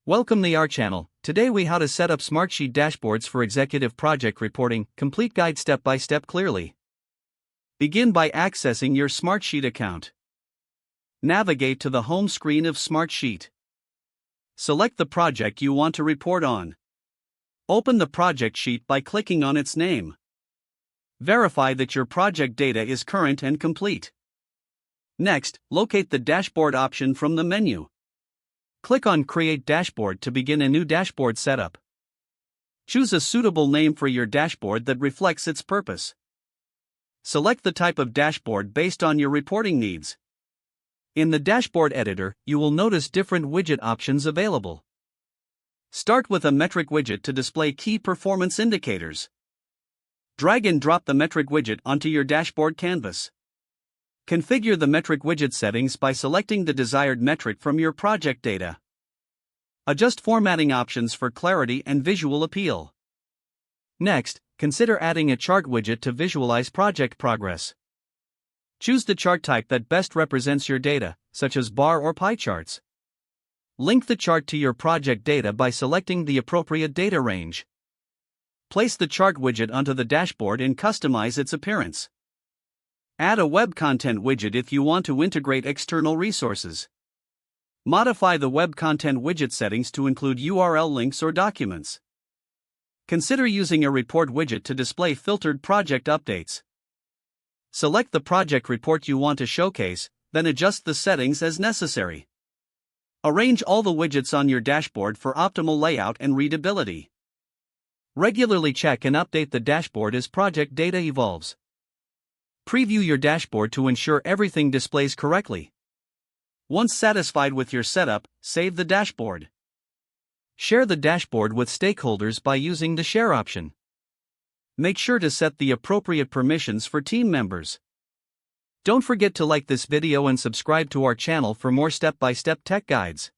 Welcome to our channel. Today we how to set up Smartsheet dashboards for executive project reporting. Complete guide step by step clearly. Begin by accessing your Smartsheet account. Navigate to the home screen of Smartsheet. Select the project you want to report on. Open the project sheet by clicking on its name. Verify that your project data is current and complete. Next, locate the dashboard option from the menu. Click on Create Dashboard to begin a new dashboard setup. Choose a suitable name for your dashboard that reflects its purpose. Select the type of dashboard based on your reporting needs. In the dashboard editor, you will notice different widget options available. Start with a metric widget to display key performance indicators. Drag and drop the metric widget onto your dashboard canvas. Configure the metric widget settings by selecting the desired metric from your project data. Adjust formatting options for clarity and visual appeal. Next, consider adding a chart widget to visualize project progress. Choose the chart type that best represents your data, such as bar or pie charts. Link the chart to your project data by selecting the appropriate data range. Place the chart widget onto the dashboard and customize its appearance. Add a web content widget if you want to integrate external resources. Modify the web content widget settings to include URL links or documents. Consider using a report widget to display filtered project updates. Select the project report you want to showcase, then adjust the settings as necessary. Arrange all the widgets on your dashboard for optimal layout and readability. Regularly check and update the dashboard as project data evolves. Preview your dashboard to ensure everything displays correctly. Once satisfied with your setup, save the dashboard. Share the dashboard with stakeholders by using the Share option. Make sure to set the appropriate permissions for team members. Don't forget to like this video and subscribe to our channel for more step-by-step tech guides.